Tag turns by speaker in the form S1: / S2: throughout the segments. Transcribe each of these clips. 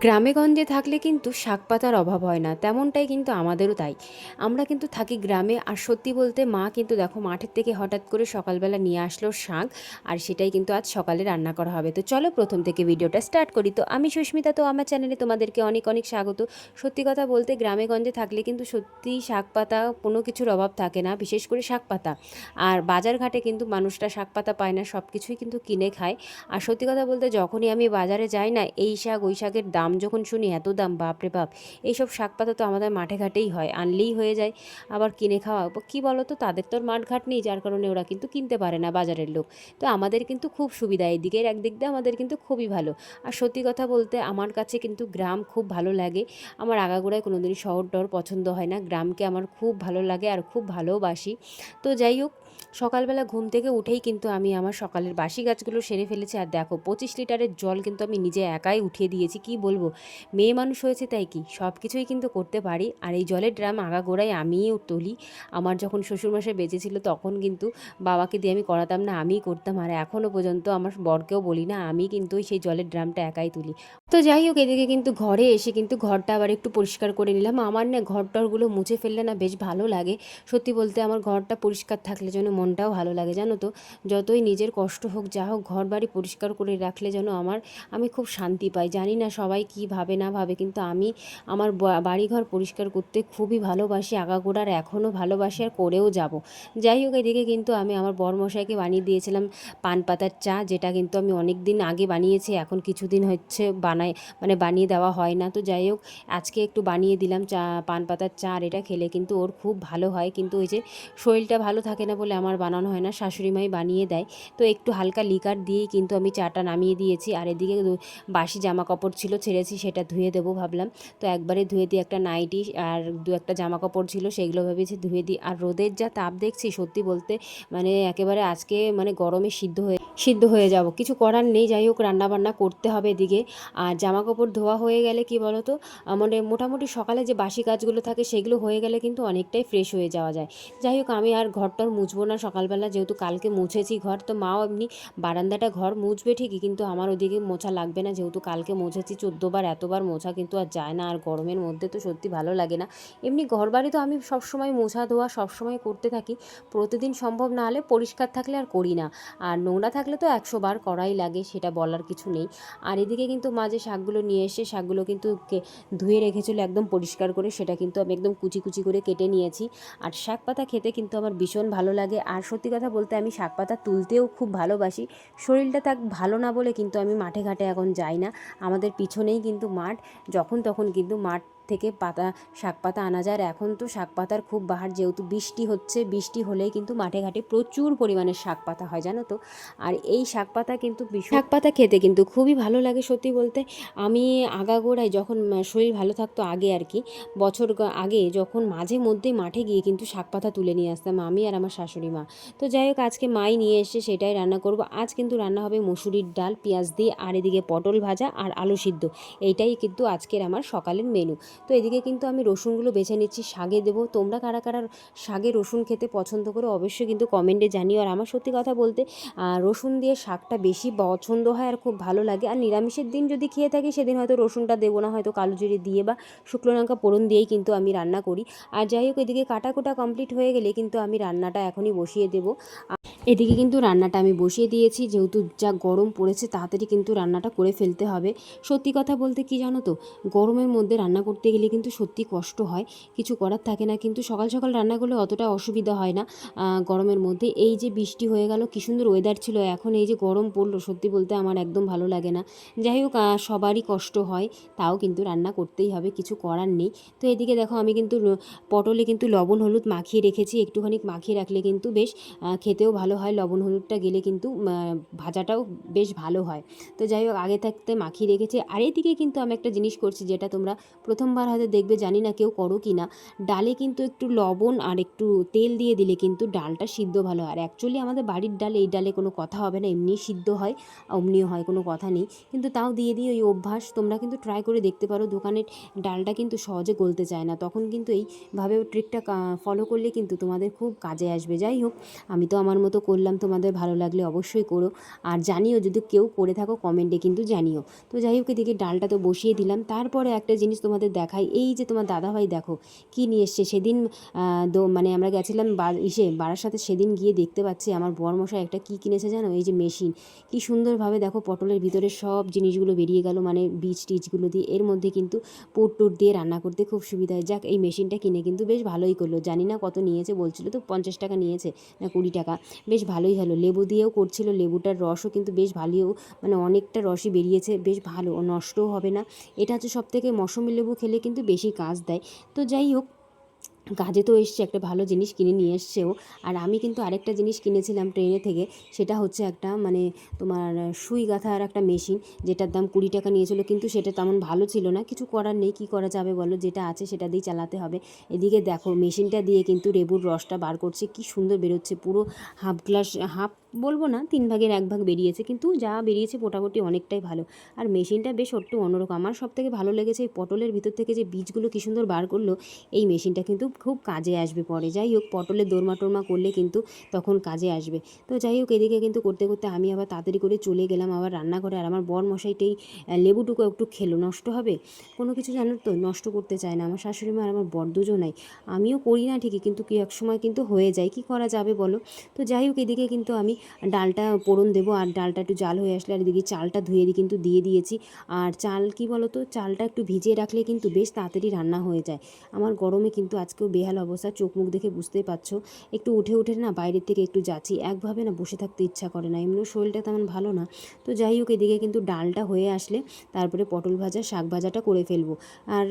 S1: গ্রামে-গঞ্জে থাকলে কিন্তু শাক-পাতার অভাব হয় না। তেমনটাই কিন্তু আমাদেরও তাই। আমরা কিন্তু থাকি গ্রামে, আর সত্যি বলতে মা কিন্তু দেখো মাঠের থেকে হঠাৎ করে সকালবেলা নিয়ে আসলো শাক, আর সেটাই কিন্তু আজ সকালে রান্না করা হবে। তো চলো প্রথম থেকে ভিডিওটা স্টার্ট করি। তো আমি সুস্মিতা, তো আমার চ্যানেলে তোমাদেরকে অনেক অনেক স্বাগত। সত্যি কথা বলতে গ্রামে-গঞ্জে থাকলে কিন্তু সত্যিই শাক-পাতা কোনো কিছুর অভাব থাকে না, বিশেষ করে শাক-পাতা। আর বাজার-ঘাটে কিন্তু মানুষরা শাক-পাতা পায় না, সব কিছুই কিন্তু কিনে খায়। আর সত্যি কথা বলতে যখনই আমি বাজারে যাই না, এই শাক ওই শাকের দাম যখন শুনি, এত দাম, বাপরে বাপ! এইসব শাক পাতা তো আমাদের মাঠে ঘাটেই হয়, আনলেই হয়ে যায়। আবার কিনে খাওয়া কী বলো তো, তাদের তো আর মাঠ ঘাট নেই, যার কারণে ওরা কিন্তু কিনতে পারে না বাজারের লোক। তো আমাদের কিন্তু খুব সুবিধা, এদিকের একদিক দিয়ে আমাদের কিন্তু খুবই ভালো। আর সত্যি কথা বলতে আমার কাছে কিন্তু গ্রাম খুব ভালো লাগে। আমার আগাগোড়ায় কোনোদিনই শহর টহর পছন্দ হয় না, গ্রামকে আমার খুব ভালো লাগে আর খুব ভালোবাসি। তো যাই হোক, সকালবেলা ঘুম থেকে উঠেই কিন্তু আমি আমার সকালের বাসি কাজগুলো সেরে ফেলেছি। আর দেখো 25 লিটারের জল কিন্তু আমি নিজে একাই উঠিয়ে দিয়েছি। কি বলবো, মেয়ে মানুষ হয়েছে তাই কি, সব কিছুই কিন্তু করতে পারি। আর এই জলের ড্রাম আগাগোড়াই আমিই তুলি। আমার যখন শ্বশুরমশাই বেঁচে ছিল তখন কিন্তু বাবাকে দিয়ে আমি করাতাম না, আমিই করতাম। আর এখনও পর্যন্ত আমার বরকেও বলি না, আমি কিন্তু সেই জলের ড্রামটা একাই তুলি। তো যাই হোক, এদিকে কিন্তু ঘরে এসে কিন্তু ঘরটা আবার একটু পরিষ্কার করে নিলাম। আমার না ঘর টরগুলো মুছে ফেললে না বেশ ভালো লাগে। সত্যি বলতে আমার ঘরটা পরিষ্কার থাকলে যেন মনটাও ভালো লাগে, জানো তো। যতই নিজের কষ্ট হোক যা হোক, ঘর বাড়ি পরিষ্কার করে রাখলে যেন আমি খুব শান্তি পাই। জানি না সবাই কি ভাবে না ভাবে, কিন্তু আমি আমার বাড়িঘর পরিষ্কার করতে খুবই ভালোবাসি, আগাগোড়ার এখনও ভালোবাসি, আর করেও যাব। যাই হোক, এদিকে কিন্তু আমি আমার বরমশাইকে বানিয়ে দিয়েছিলাম পান পাতার চা, যেটা কিন্তু আমি অনেক দিন আগে বানিয়েছি, এখন কিছুদিন হচ্ছে বানিয়ে দেওয়া হয় না। তো যাই হোক, আজকে একটু বানিয়ে দিলাম চা, পান পাতার চা। আর এটা খেলে কিন্তু ওর খুব ভালো হয়, কিন্তু ওই যে শরীরটা ভালো থাকে না বলে আমার বানানো হয় না, শাশুড়ি মাই বানিয়ে দেয়। তো একটু হালকা লিকার দিয়েই কিন্তু আমি চাটা নামিয়ে দিয়েছি। আর এদিকে বাসি জামা কাপড় ছিল, ছেড়েছি, সেটা ধুয়ে দেবো ভাবলাম। তো একবারে ধুয়ে দিই, একটা নাইটি আর দু একটা জামা কাপড় ছিল, সেগুলো ভেবেছি ধুয়ে দিই। আর রোদের যা তাপ দেখছি, সত্যি বলতে একেবারে আজকে গরমে সিদ্ধ হয়ে যাব, কিছু করার নেই। যাই হোক, রান্নাবান্না করতে হবে এদিকে। আর জামা কাপড় ধোয়া হয়ে গেলে কি বলো তো, মোটামুটি সকালে যে বাসি কাজগুলো থাকে সেগুলো হয়ে গেলে কিন্তু অনেকটাই ফ্রেশ হয়ে যাওয়া যায়। যাই হোক, আমি আর ঘরটার মুছবো না সকালবেলা, যেহেতু কালকে মুছেছি ঘর। তো মাও এমনি বারান্দাটা ঘর মুছবে ঠিকই, কিন্তু আমার ওদিকে মোছা লাগবে না, যেহেতু কালকে মুছেছি 14 বার। এতবার মোছা কিন্তু আর যায় না, আর গরমের মধ্যে তো সত্যি ভালো লাগে না। এমনি ঘর বাড়ি তো আমি সবসময় মোছা ধোয়া সবসময় করতে থাকি, প্রতিদিন সম্ভব না হলে, পরিষ্কার থাকলে আর করি না। আর নোংরা থাকলে তো 100 বার করাই লাগে, সেটা বলার কিছু নেই। আর এদিকে কিন্তু মা যে শাকগুলো নিয়ে এসে, শাকগুলো কিন্তু ধুয়ে রেখেছিল একদম পরিষ্কার করে, সেটা কিন্তু আমি একদম কুচি কুচি করে কেটে নিয়েছি। আর শাক পাতা খেতে কিন্তু আমার ভীষণ ভালো লাগে। আর সত্যি কথা বলতে আমি শাক পাতা তুলতেও খুব ভালোবাসি। শরীরটা থাক ভালো না বলে কিন্তু আমি মাঠে ঘাটে এখন যাই না। আমাদের পিছনেই কিন্তু মাঠ, যখন তখন কিন্তু মাঠ থেকে শাক পাতা আনা যায়। আর এখন তো শাক পাতার খুব বাহার, যেহেতু বৃষ্টি হচ্ছে, বৃষ্টি হলেই কিন্তু মাঠে ঘাটে প্রচুর পরিমাণে শাক পাতা হয়, জানো তো। আর এই শাক পাতা কিন্তু শাক পাতা খেতে কিন্তু খুবই ভালো লাগে। সত্যি বলতে আমি আগাগোড়ায় যখন শরীর ভালো থাকতো আগে আর কি, আগে, যখন মাঝে মধ্যেই মাঠে গিয়ে কিন্তু শাক পাতা তুলে নিয়ে আসতাম আমি আর আমার শাশুড়ি মা। তো যাই হোক, আজকে মাই নিয়ে এসে সেটাই রান্না করব। আজ কিন্তু রান্না হবে মসুরির ডাল পেঁয়াজ দিয়ে, আর এদিকে পটল ভাজা আর আলু সিদ্ধ। এইটাই কিন্তু আজকের আমার সকালের মেনু। তো এদিকে কিন্তু আমি রসুনগুলো বেছে নিচ্ছি, শাকে দেবো। তোমরা কারা কারা শাকে রসুন খেতে পছন্দ করো অবশ্যই কিন্তু কমেন্টে জানিও। আর আমার সত্যি কথা বলতে রসুন দিয়ে শাকটা বেশি পছন্দ হয় আর খুব ভালো লাগে। আর নিরামিষের দিন যদি খেয়ে থাকি, সেদিন হয়তো রসুনটা দেবো না, হয়তো কালো জিরে দিয়ে বা শুকনো লঙ্কা ফোড়ন দিয়েই কিন্তু আমি রান্না করি। আর যাই হোক, এদিকে কাটাকুটা কমপ্লিট হয়ে গেলে কিন্তু আমি রান্নাটা এখনই বসিয়ে দেবো। এদিকে কিন্তু রান্নাটা আমি বসিয়ে দিয়েছি, যেহেতু যা গরম পড়েছে, তাড়াতাড়ি কিন্তু রান্নাটা করে ফেলতে হবে। সত্যি কথা বলতে কি জানো তো, গরমের মধ্যে রান্না করতে গেলে কিন্তু সত্যি কষ্ট হয়, কিছু করার থাকে না। কিন্তু সকাল সকাল রান্না করলে অতটা অসুবিধা হয় না। গরমের মধ্যে এই যে বৃষ্টি হয়ে গেল, কী সুন্দর ওয়েদার ছিল, এখন এই যে গরম পড়লো, সত্যি বলতে আমার একদম ভালো লাগে না। যাই হোক, সবারই কষ্ট হয়, তাও কিন্তু রান্না করতেই হবে, কিছু করার নেই। তো এদিকে দেখো, আমি কিন্তু পটলে কিন্তু লবণ হলুদ মাখিয়ে রেখেছি, একটুখানি মাখিয়ে রাখলে কিন্তু বেশ খেতেও ভালো হয়। লবণ হলুদটা গেলে কিন্তু ভাজাটাও বেশ ভালো হয়। তো যাই হোক, আগে থাকতে মাখিয়ে রেখেছি। আর এদিকে কিন্তু আমি একটা জিনিস করছি, যেটা তোমরা প্রথমবার প্রথমবার হয়তো দেখবে, জানি না কেউ করো কি না, ডালে কিন্তু একটু লবণ আর একটু তেল দিয়ে দিলে কিন্তু ডালটা সিদ্ধ ভালো হয়। আর অ্যাকচুয়ালি আমাদের বাড়ির ডাল, এই ডালে কোনো কথা হবে না, এমনি সিদ্ধ হয়, অমনিও হয়, কোনো কথা নেই। কিন্তু তাও দিয়ে দিই, ওই অভ্যাস। তোমরা কিন্তু ট্রাই করে দেখতে পারো, দোকানের ডালটা কিন্তু সহজে গলতে চায় না, তখন কিন্তু এইভাবে ট্রিকটা ফলো করলে কিন্তু তোমাদের খুব কাজে আসবে। যাই হোক, আমি তো আমার মতো করলাম, তোমাদের ভালো লাগলে অবশ্যই করো, আর জানিও যদি কেউ করে থাকো কমেন্টে কিন্তু জানিও। তো যাই হোক, এদিকে ডালটা তো বসিয়ে দিলাম। তারপরে একটা জিনিস তোমাদের দেখাই, এই যে তোমার দাদাভাই দেখো কি নিয়ে এসছে। সেদিন মানে আমরা গেছিলাম বারাসাতে, সেদিন গিয়ে দেখতে পাচ্ছি আমার বরমশাই একটা কী কিনেছে জানো, এই যে মেশিন। কি সুন্দরভাবে দেখো পটলের ভিতরে সব জিনিসগুলো বেরিয়ে গেল, মানে বীজ টিজগুলো দিয়ে। এর মধ্যে কিন্তু পুর টুর দিয়ে রান্না করতে খুব সুবিধা হয়। যাক, এই মেশিনটা কিনে কিন্তু বেশ ভালোই করলো। জানি না কত নিয়েছে, বলছিল তো 50 টাকা নিয়েছে না 20 টাকা। বেশ ভালোই হলো, লেবু দিয়েও করছিল, লেবুটার রসও কিন্তু বেশ ভালোও, মানে অনেকটা রসই বেরিয়েছে, বেশ ভালো, নষ্টও হবে না। এটা হচ্ছে সবথেকে, মৌসুমী লেবু খেলে কিন্তু বেশি কাজ দেয়। তো যাই হোক, কাজে তো এসছে, একটা ভালো জিনিস কিনে নিয়ে এসছেও। আর আমি কিন্তু আরেকটা জিনিস কিনেছিলাম ট্রেনে থেকে, সেটা হচ্ছে একটা মানে তোমার সুই গাঁথার একটা মেশিন, যেটার দাম 20 টাকা নিয়েছিল, কিন্তু সেটা তেমন ভালো ছিল না। কিছু করার নেই, কী করা যাবে বলো, যেটা আছে সেটা দিয়েই চালাতে হবে। এদিকে দেখো মেশিনটা দিয়ে কিন্তু লেবুর রসটা বার করছে, কি সুন্দর বেরোচ্ছে, পুরো হাফ গ্লাস, হাফ বলবো না, 3 ভাগের 1 ভাগ বেরিয়েছে, কিন্তু যা বেরিয়েছে মোটামুটি অনেকটাই ভালো। আর মেশিনটা বেশ একটু অন্যরকম। আমার সবথেকে ভালো লেগেছে এই পটলের ভিতর থেকে যে বীজগুলো কী সুন্দর বার করলো, এই মেশিনটা কিন্তু খুব কাজে আসবে পরে। যাই হোক, পটলের দোরমা টোরমা করলে কিন্তু তখন কাজে আসবে। তো যাই হোক, এদিকে কিন্তু করতে করতে আমি আবার তাড়াতাড়ি করে চলে গেলাম আবার রান্নাঘরে। আর আমার বর মশাইটাই লেবুটুকু একটু খেলো, নষ্ট হবে কোনো কিছু, জানো তো, নষ্ট করতে চায় না আমার শাশুড়ি মা আর আমার বর দুজনাই। আমিও করি না ঠিকই, কিন্তু কি এক সময় কিন্তু হয়ে যায়, কি করা যাবে বলো। তো যাই হোক, এদিকে কিন্তু আমি ডালটা পোড়ন দেবো, আর ডালটা একটু জাল হয়ে আসলে আর এদিকে চালটা ধুয়ে কিন্তু দিয়ে দিয়েছি। আর চাল কি বলো তো, চালটা একটু ভিজিয়ে রাখলে কিন্তু বেশ তাড়াতাড়ি রান্না হয়ে যায়। আমার গরমে কিন্তু আজকেও বেহাল অবস্থা, চোখ মুখ দেখে বুঝতেই পারছো। একটু উঠে উঠে না বাইরের থেকে একটু যাচ্ছি, একভাবে না বসে থাকতে ইচ্ছা করে না, এমনিও শরীরটা তেমন ভালো না। তো যাই হোক, এদিকে কিন্তু ডালটা হয়ে আসলে তারপরে পটল ভাজা, শাক ভাজাটা করে ফেলবো। আর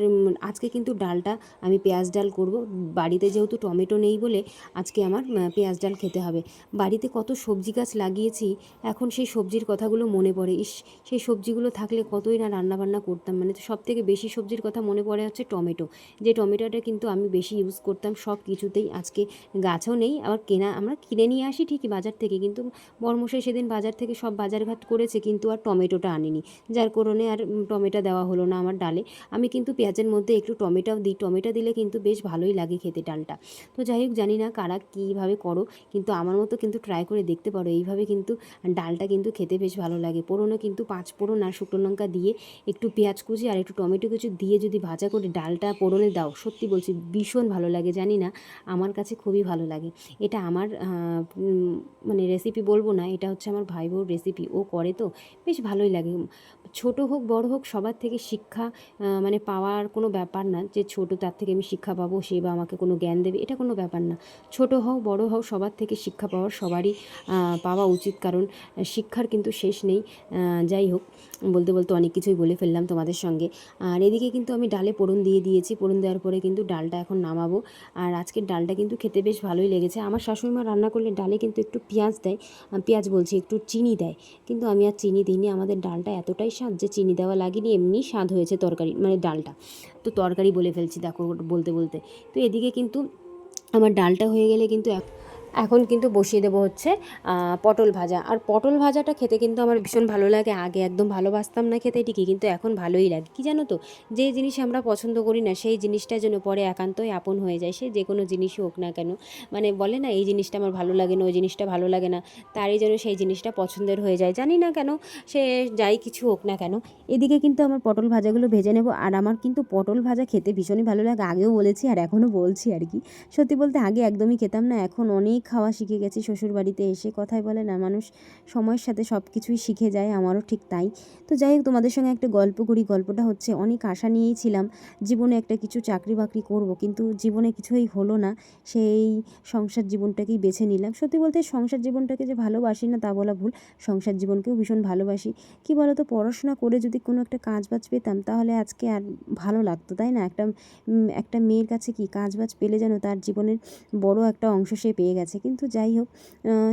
S1: আজকে কিন্তু ডালটা আমি পেঁয়াজ ডাল করব। বাড়িতে যেহেতু টমেটো নেই বলে আজকে আমার পেঁয়াজ ডাল খেতে হবে। বাড়িতে কত সবজি গাছ লাগিয়েছি, এখন সেই সবজির কথাগুলো মনে পড়ে। ইস, সেই সবজিগুলো থাকলে কতই না রান্নাবান্না করতাম। মানে সবথেকে বেশি সবজির কথা মনে পড়ে হচ্ছে টমেটো, যে টমেটোটা কিন্তু আমি বেশি ইউজ করতাম সব কিছুতেই। আজকে গাছও নেই, আবার কেনা, আমরা কিনে নিয়ে আসি ঠিকই বাজার থেকে, কিন্তু বরমশাই সেদিন বাজার থেকে সব বাজারঘাট করেছে, কিন্তু আর টমেটোটা আনেনি, যার কারণে আর টমেটো দেওয়া হলো না আমার ডালে। আমি কিন্তু পেঁয়াজের মধ্যে একটু টমেটোও দিই, টমেটো দিলে কিন্তু বেশ ভালোই লাগে খেতে ডালটা। তো যাই হোক, জানি না কারা কীভাবে করো, কিন্তু আমার মতো কিন্তু ট্রাই করে দেখতে পারো, এইভাবে কিন্তু ডালটা কিন্তু খেতে বেশ ভালো লাগে। পোড়নো কিন্তু 5 ফোড়ন আর শুকনো লঙ্কা দিয়ে, একটু পেঁয়াজ কুচি আর একটু টমেটো কুচি দিয়ে যদি ভাজা করে ডালটা পোড়নে দাও, সত্যি বলছি ভীষণ ভালো লাগে। জানি না, আমার কাছে খুবই ভালো লাগে। এটা আমার মানে রেসিপি বলবো না, এটা হচ্ছে আমার ভাই বউর রেসিপি, ও করে তো বেশ ভালোই লাগে। ছোট হোক বড় হোক, সবার থেকে শিক্ষা মানে পাওয়ার কোনো ব্যাপার না, যে ছোট তার থেকে আমি শিক্ষা পাবো, সে বা আমাকে কোনো জ্ঞান দেবে, এটা কোনো ব্যাপার না। ছোট হও বড় হও, সবার থেকে শিক্ষা পাওয়ার সবারই পাওয়া উচিত, কারণ শিক্ষার কিন্তু শেষ নেই। যাই হোক, বলতে বলতে অনেক কিছুই বলে ফেললাম তোমাদের সঙ্গে। আর এদিকে কিন্তু আমি ডালে পোড়ন দিয়ে দিয়েছি, পোড়ন দেওয়ার পরে কিন্তু ডালটা এখন নামাবো। আর আজকের ডালটা কিন্তু খেতে বেশ ভালোই লেগেছে। আমার শাশুড়িমা রান্না করলে ডালে কিন্তু একটু পেঁয়াজ দেয়, পেঁয়াজ বলছি, একটু চিনি দেয়, কিন্তু আমি আর চিনি দিইনি। আমাদের ডালটা এতটাই স্বাদ যে চিনি দেওয়া লাগেনি, এমনি স্বাদ হয়েছে তরকারি, মানে ডালটা। তো তরকারি বলে ফেলছি দেখো বলতে বলতে। তো এদিকে কিন্তু আমার ডালটা হয়ে গেলে কিন্তু এখন কিন্তু বসিয়ে দেবো হচ্ছে পটল ভাজা। আর পটল ভাজাটা খেতে কিন্তু আমার ভীষণ ভালো লাগে। আগে একদম ভালোবাসতাম না খেতে ঠিকই, কিন্তু এখন ভালোই লাগে। কী জানো তো, যে জিনিস আমরা পছন্দ করি না সেই জিনিসটা যেন পরে একান্তই আপন হয়ে যায়, সে যে কোনো জিনিসই হোক না কেন। মানে বলে না, এই জিনিসটা আমার ভালো লাগে না, ওই জিনিসটা ভালো লাগে না, তারই যেন সেই জিনিসটা পছন্দের হয়ে যায়। জানি না কেন, সে যাই কিছু হোক না কেন। এদিকে কিন্তু আমার পটল ভাজাগুলো ভেজে নেব। আর আমার কিন্তু পটল ভাজা খেতে ভীষণই ভালো লাগে, আগেও বলেছি আর এখনও বলছি আর কি। সত্যি বলতে আগে একদমই খেতাম না, এখন অনেক খাওয়া শিখে গেছি শ্বশুরবাড়িতে এসে। কথায় বলে না, মানুষ সময়ের সাথে সব কিছুই শিখে যায়, আমারও ঠিক তাই। তো যাই হোক, তোমাদের সঙ্গে একটা গল্প করি। গল্পটা হচ্ছে, অনেক আশা নিয়েই ছিলাম জীবনে একটা কিছু চাকরি বাকরি করব, কিন্তু জীবনে কিছুই হলো না, সেই সংসার জীবনটাকেই বেছে নিলাম। সত্যি বলতে সংসার জীবনটাকে যে ভালোবাসি না তা বলা ভুল, সংসার জীবনকেও ভীষণ ভালোবাসি। কি বলো তো, পড়াশোনা করে যদি কোনো একটা কাজ বাজ পেতাম তাহলে আজকে আর ভালো লাগতো, তাই না? একটা মেয়ের কাছে কি কাজ বাজ পেলে যেন তার জীবনের বড় একটা অংশ সে পেয়ে গেছে। গেছে। কিন্তু যাই হোক,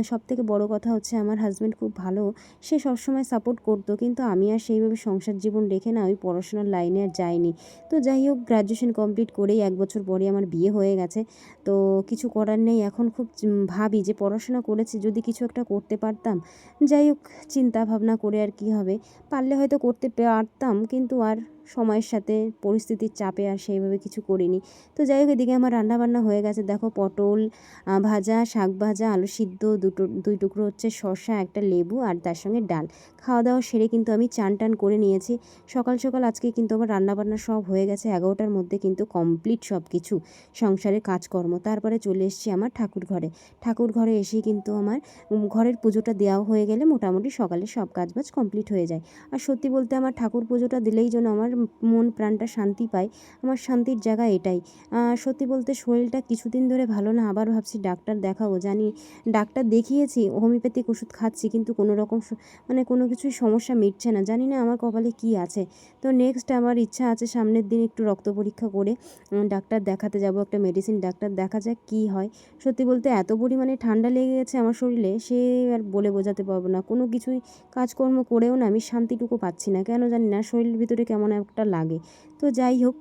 S1: সবথেকে বড় কথা হচ্ছে আমার হাসব্যান্ড খুব ভালো। সে সবসময় সাপোর্ট করতো, কিন্তু আমি আর সেইভাবে সংসার জীবন রেখে না ওই পড়াশোনার লাইনে আর যাইনি। তো যাই হোক, গ্র্যাজুয়েশন কমপ্লিট করেই 1 বছর পরে আমার বিয়ে হয়ে গেছে। তো কিছু করার নেই, এখন খুব ভাবি যে পড়াশোনা করেছি, যদি কিছু একটা করতে পারতাম। যাই হোক, চিন্তা ভাবনা করে আর কি হবে, পারলে হয়তো করতে পারতাম, কিন্তু আর সময়ের সাথে পরিস্থিতির চাপে আর সেইভাবে কিছু করিনি। তো যাই হোক, এদিকে আমার রান্নাবান্না হয়ে গেছে। দেখো, পটল ভাজা, শাক ভাজা, আলু সিদ্ধ, 2 টুকরো হচ্ছে শসা, একটা লেবু আর তার সঙ্গে ডাল। খাওয়া দাওয়া সেরে কিন্তু আমি চান টান করে নিয়েছি। সকাল সকাল আজকে কিন্তু আমার রান্নাবান্না সব হয়ে গেছে, 11টার মধ্যে কিন্তু কমপ্লিট সব কিছু সংসারের কাজকর্ম। তারপরে চলে এসেছি আমার ঠাকুর ঘরে। ঠাকুর ঘরে এসেই কিন্তু আমার ঘরের পুজোটা দেওয়া হয়ে গেলে মোটামুটি সকালে সব কাজবাজ কমপ্লিট হয়ে যায়। আর সত্যি বলতে আমার ঠাকুর পুজোটা দিলেই যেন আমার মন প্রাণটা শান্তি পায়। আমার শান্তির জায়গা এটাই। সত্যি বলতে শরীরটা কিছুদিন ধরে ভালো না, আবার ভাবছি ডাক্তার দেখাবো। জানি ডাক্তার দেখিয়েছি, হোমিওপ্যাথিক ওষুধ খাচ্ছি, কিন্তু কোনো রকম মানে কোনো কিছুই সমস্যা মিটছে না। জানি না আমার কপালে কী আছে। তো নেক্সট আমার ইচ্ছা আছে সামনের দিন একটু রক্ত পরীক্ষা করে ডাক্তার দেখাতে যাব, একটা মেডিসিন ডাক্তার, দেখা যাক কী হয়। সত্যি বলতে এত পরিমাণে ঠান্ডা লেগে গেছে আমার শরীরে, সে আর বলে বোঝাতে পারবো না। কোনো কিছুই কাজকর্ম করেও না আমি শান্তিটুকু পাচ্ছি না, কেন জানি না, শরীরের ভিতরে কেমন একটা লাগে। তো যাই হোক,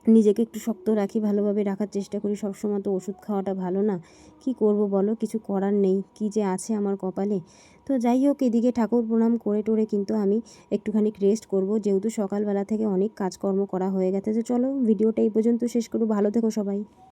S1: নিজেকে একটু শক্ত রাখি, ভালোভাবে রাখার চেষ্টা করি। সবসময় তো ওষুধ খাওয়াটা ভালো না। কি করব বলো, কিছু করার নেই, কি যে আছে আমার কপালে। তো যাই হোক, এদিকে ঠাকুর প্রণাম করে টোরে কিন্তু আমি একটুখানি রেস্ট করব, যেহেতু সকালবেলা থেকে অনেক কাজকর্ম করা হয়ে গেছে। তো চলো, ভিডিওটা এই পর্যন্ত শেষ করব। ভালো থেকো সবাই।